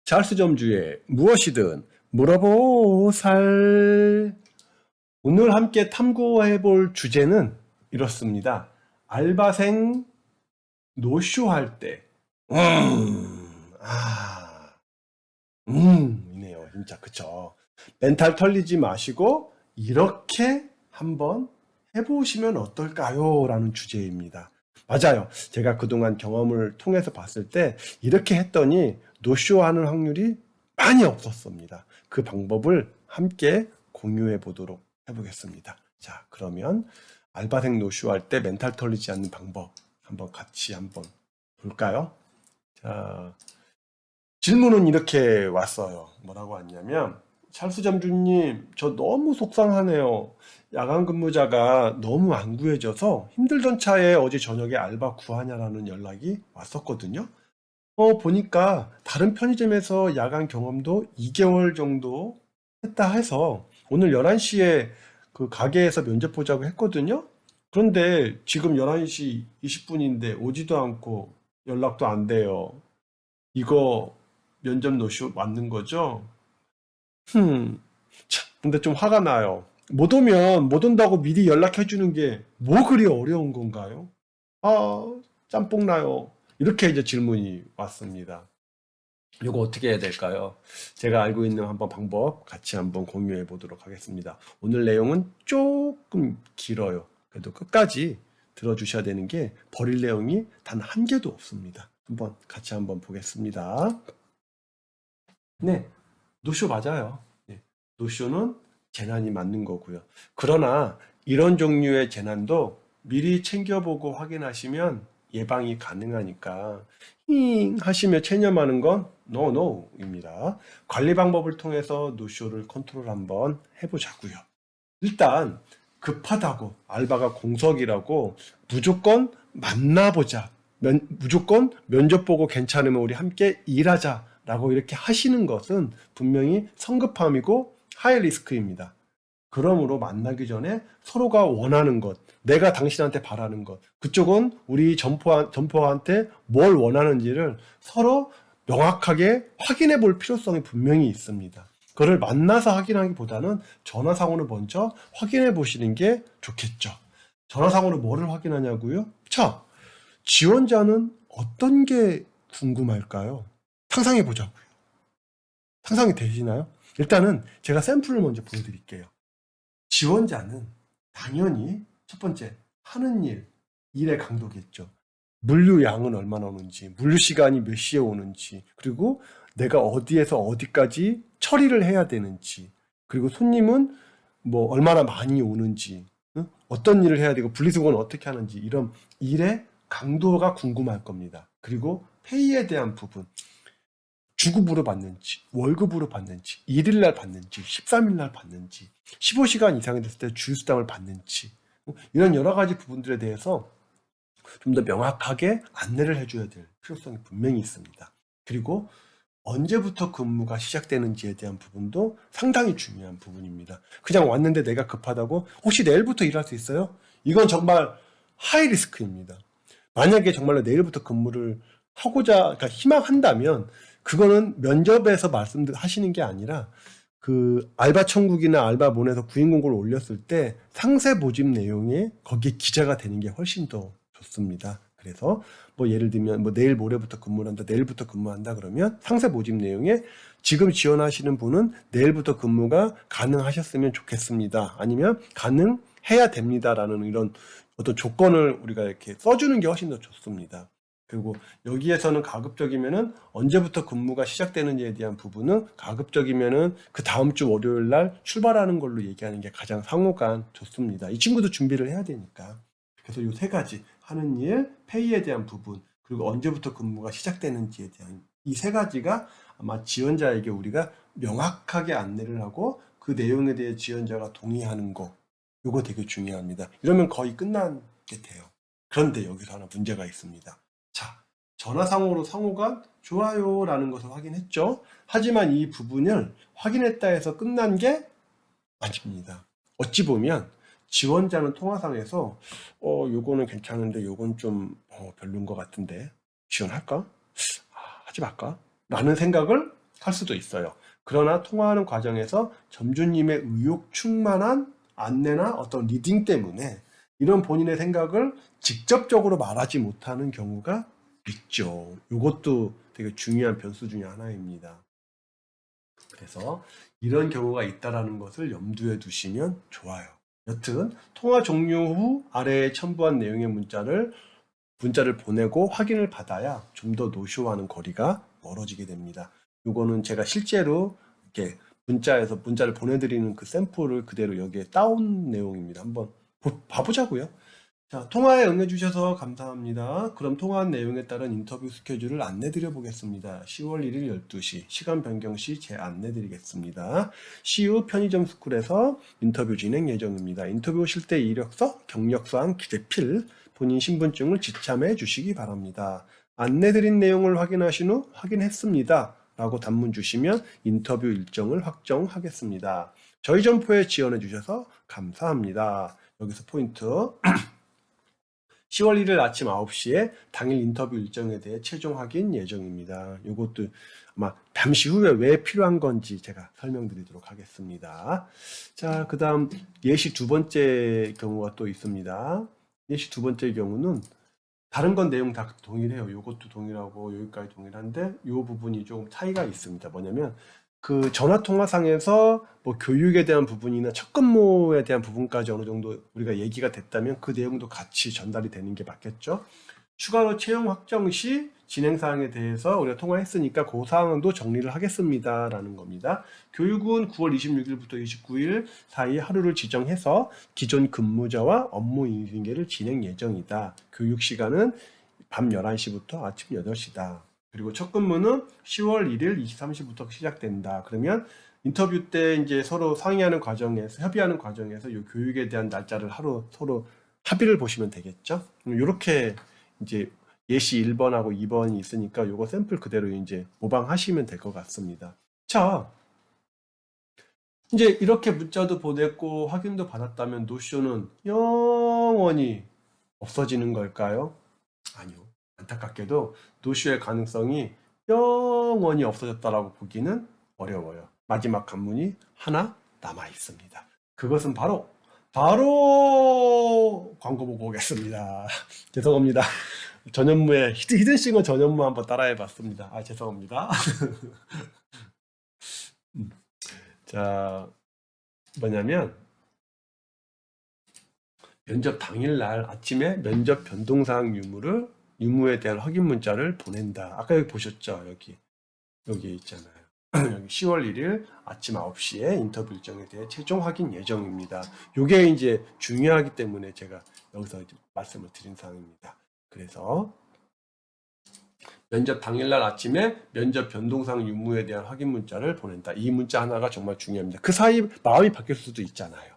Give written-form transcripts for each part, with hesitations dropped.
찰스 점주의 무엇이든 물어보살. 오늘 함께 탐구해 볼 주제는 이렇습니다. 알바생 노쇼할 때. 이네요. 진짜, 그쵸. 멘탈 털리지 마시고, 이렇게 한번 해보시면 어떨까요? 라는 주제입니다. 맞아요. 제가 그동안 경험을 통해서 봤을 때, 이렇게 했더니 노쇼하는 확률이 많이 없었습니다. 그 방법을 함께 공유해 보도록 해보겠습니다. 자, 그러면 알바생 노쇼할 때 멘탈 털리지 않는 방법 같이 한번 볼까요? 자, 질문은 이렇게 왔어요. 뭐라고 왔냐면, 찰스 점주님, 저 너무 속상하네요. 야간 근무자가 너무 안 구해져서 힘들던 차에 어제 저녁에 알바 구하냐라는 연락이 왔었거든요. 보니까 다른 편의점에서 야간 경험도 2개월 정도 했다 해서 오늘 11시에 그 가게에서 면접 보자고 했거든요. 그런데 지금 11시 20분인데 오지도 않고 연락도 안 돼요. 이거 면접 노쇼 맞는 거죠? 참, 근데 좀 화가 나요. 못 오면 못 온다고 미리 연락해 주는 게 뭐 그리 어려운 건가요? 아, 짬뽕 나요. 이렇게 이제 질문이 왔습니다. 이거 어떻게 해야 될까요? 제가 알고 있는 한번 방법 같이 한번 공유해 보도록 하겠습니다. 오늘 내용은 조금 길어요. 그래도 끝까지 들어주셔야 되는 게 버릴 내용이 단 한 개도 없습니다. 한번 같이 한번 보겠습니다. 네, 노쇼 맞아요. 네, 노쇼는 재난이 맞는 거고요. 그러나 이런 종류의 재난도 미리 챙겨보고 확인하시면 예방이 가능하니까 하시며 체념하는 건 노노입니다. 관리 방법을 통해서 노쇼를 컨트롤 한번 해보자고요. 일단 급하다고 알바가 공석이라고 무조건 만나보자. 무조건 면접 보고 괜찮으면 우리 함께 일하자라고 이렇게 하시는 것은 분명히 성급함이고 하이 리스크입니다. 그러므로 만나기 전에 서로가 원하는 것, 내가 당신한테 바라는 것, 그쪽은 우리 점포한테 뭘 원하는지를 서로 명확하게 확인해 볼 필요성이 분명히 있습니다. 그걸 만나서 확인하기보다는 전화상으로 먼저 확인해 보시는 게 좋겠죠. 전화상으로 뭐를 확인하냐고요? 자, 지원자는 어떤 게 궁금할까요? 상상해 보자고요. 상상이 되시나요? 일단은 제가 샘플을 먼저 보여드릴게요. 지원자는 당연히 첫 번째 하는 일의 강도겠죠. 물류 양은 얼마나 오는지, 물류 시간이 몇 시에 오는지, 그리고 내가 어디에서 어디까지 처리를 해야 되는지, 그리고 손님은 뭐 얼마나 많이 오는지, 어떤 일을 해야 되고 분리수거는 어떻게 하는지 이런 일의 강도가 궁금할 겁니다. 그리고 페이에 대한 부분, 주급으로 받는지, 월급으로 받는지, 1일날 받는지, 13일날 받는지, 15시간 이상이 됐을 때 주휴수당을 받는지, 이런 여러 가지 부분들에 대해서 좀 더 명확하게 안내를 해줘야 될 필요성이 분명히 있습니다. 그리고 언제부터 근무가 시작되는지에 대한 부분도 상당히 중요한 부분입니다. 그냥 왔는데 내가 급하다고 혹시 내일부터 일할 수 있어요? 이건 정말 하이 리스크입니다. 만약에 정말로 내일부터 근무를 그러니까 희망한다면 그거는 면접에서 말씀하시는 게 아니라 그 알바 천국이나 알바몬에서 구인 공고를 올렸을 때 상세 모집 내용에 거기에 기재가 되는 게 훨씬 더 좋습니다. 그래서 뭐 예를 들면 뭐 내일 모레부터 근무를 한다, 내일부터 근무한다 그러면 상세 모집 내용에 지금 지원하시는 분은 내일부터 근무가 가능하셨으면 좋겠습니다. 아니면 가능해야 됩니다라는 이런 어떤 조건을 우리가 이렇게 써주는 게 훨씬 더 좋습니다. 그리고 여기에서는 가급적이면은 언제부터 근무가 시작되는지에 대한 부분은 가급적이면은 그 다음 주 월요일 날 출발하는 걸로 얘기하는 게 가장 상호간 좋습니다. 이 친구도 준비를 해야 되니까. 그래서 이 세 가지 하는 일, 페이에 대한 부분, 그리고 언제부터 근무가 시작되는지에 대한 이 세 가지가 아마 지원자에게 우리가 명확하게 안내를 하고 그 내용에 대해 지원자가 동의하는 거, 이거 되게 중요합니다. 이러면 거의 끝난 게 돼요. 그런데 여기서 하나 문제가 있습니다. 자, 전화상으로 상호가 좋아요라는 것을 확인했죠. 하지만 이 부분을 확인했다 해서 끝난 게 아닙니다. 어찌 보면 지원자는 통화상에서 요거는 괜찮은데 요건 좀 별로인 것 같은데 지원할까? 하지 말까? 라는 생각을 할 수도 있어요. 그러나 통화하는 과정에서 점주님의 의욕 충만한 안내나 어떤 리딩 때문에 이런 본인의 생각을 직접적으로 말하지 못하는 경우가 있죠. 이것도 되게 중요한 변수 중에 하나입니다. 그래서 이런 경우가 있다라는 것을 염두에 두시면 좋아요. 여튼 통화 종료 후 아래에 첨부한 내용의 문자를 보내고 확인을 받아야 좀 더 노쇼와는 거리가 멀어지게 됩니다. 이거는 제가 실제로 이렇게 문자를 보내드리는 그 샘플을 그대로 여기에 따온 내용입니다. 한번 봐보자고요. 자, 통화에 응해주셔서 감사합니다. 그럼 통화한 내용에 따른 인터뷰 스케줄을 안내드려 보겠습니다. 10월 1일 12시, 시간 변경 시 안내드리겠습니다. 시우 편의점 스쿨에서 인터뷰 진행 예정입니다. 인터뷰 오실 때 이력서, 경력사항, 기재필, 본인 신분증을 지참해 주시기 바랍니다. 안내드린 내용을 확인하신 후 확인했습니다. 라고 단문 주시면 인터뷰 일정을 확정하겠습니다. 저희 점포에 지원해 주셔서 감사합니다. 여기서 포인트. 10월 1일 아침 9시에 당일 인터뷰 일정에 대해 최종 확인 예정입니다. 이것도 아마 잠시 후에 왜 필요한 건지 제가 설명드리도록 하겠습니다. 자, 그 다음 예시 두 번째 경우가 또 있습니다. 예시 두 번째 경우는 다른 건 내용 다 동일해요. 이것도 동일하고 여기까지 동일한데 이 부분이 조금 차이가 있습니다. 뭐냐면 그 전화통화상에서 뭐 교육에 대한 부분이나 첫 근무에 대한 부분까지 어느 정도 우리가 얘기가 됐다면 그 내용도 같이 전달이 되는 게 맞겠죠. 추가로 채용 확정 시 진행사항에 대해서 우리가 통화했으니까 그 사항도 정리를 하겠습니다 라는 겁니다. 교육은 9월 26일부터 29일 사이 하루를 지정해서 기존 근무자와 업무 인계를 진행 예정이다. 교육 시간은 밤 11시부터 아침 8시다. 그리고 첫 근무는 10월 1일 23시부터 시작된다. 그러면 인터뷰 때 이제 서로 상의하는 과정에서, 협의하는 과정에서 이 교육에 대한 날짜를 하루 서로 합의를 보시면 되겠죠. 이렇게 이제 예시 1번하고 2번이 있으니까 요거 샘플 그대로 이제 모방하시면 될 것 같습니다. 자, 이제 이렇게 문자도 보냈고 확인도 받았다면 노쇼는 영원히 없어지는 걸까요? 아니요. 안타깝게도 노쇼의 가능성이 영원히 없어졌다라고 보기는 어려워요. 마지막 관문이 하나 남아 있습니다. 그것은 바로 광고 보고 오겠습니다. 죄송합니다. 전현무의 히든싱어 전현무 한번 따라해 봤습니다. 아, 죄송합니다. 자, 뭐냐면 면접 당일날 아침에 면접 변동사항 유무에 대한 확인 문자를 보낸다. 아까 여기 보셨죠? 여기 있잖아요. 여기 10월 1일 아침 9시에 인터뷰 일정에 대해 최종 확인 예정입니다. 이게 이제 중요하기 때문에 제가 여기서 이제 말씀을 드린 사항입니다. 그래서 면접 당일날 아침에 면접 변동사항 유무에 대한 확인 문자를 보낸다. 이 문자 하나가 정말 중요합니다. 그 사이 마음이 바뀔 수도 있잖아요.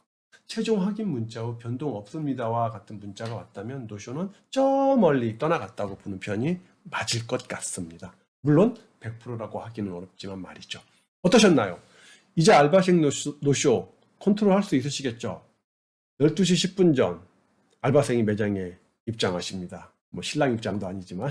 최종 확인 문자 후 변동 없습니다와 같은 문자가 왔다면 노쇼는 저 멀리 떠나갔다고 보는 편이 맞을 것 같습니다. 물론 100%라고 하기는 어렵지만 말이죠. 어떠셨나요? 이제 알바생 노쇼 컨트롤할 수 있으시겠죠? 12시 10분 전 알바생이 매장에 입장하십니다. 뭐 신랑 입장도 아니지만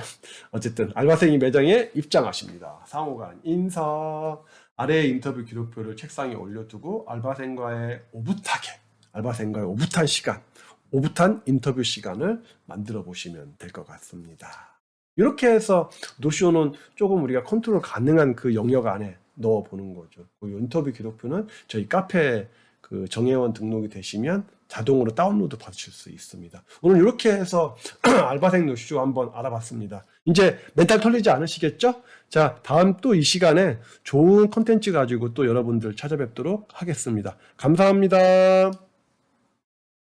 어쨌든 알바생이 매장에 입장하십니다. 상호간 인사, 아래의 인터뷰 기록표를 책상에 올려두고 알바생과의 오붓한 시간, 오붓한 인터뷰 시간을 만들어 보시면 될 것 같습니다. 이렇게 해서 노쇼는 조금 우리가 컨트롤 가능한 그 영역 안에 넣어 보는 거죠. 그 인터뷰 기록표는 저희 카페 그 정회원 등록이 되시면 자동으로 다운로드 받으실 수 있습니다. 오늘 이렇게 해서 알바생 노쇼 한번 알아봤습니다. 이제 멘탈 털리지 않으시겠죠? 자, 다음 또 이 시간에 좋은 컨텐츠 가지고 또 여러분들 찾아뵙도록 하겠습니다. 감사합니다.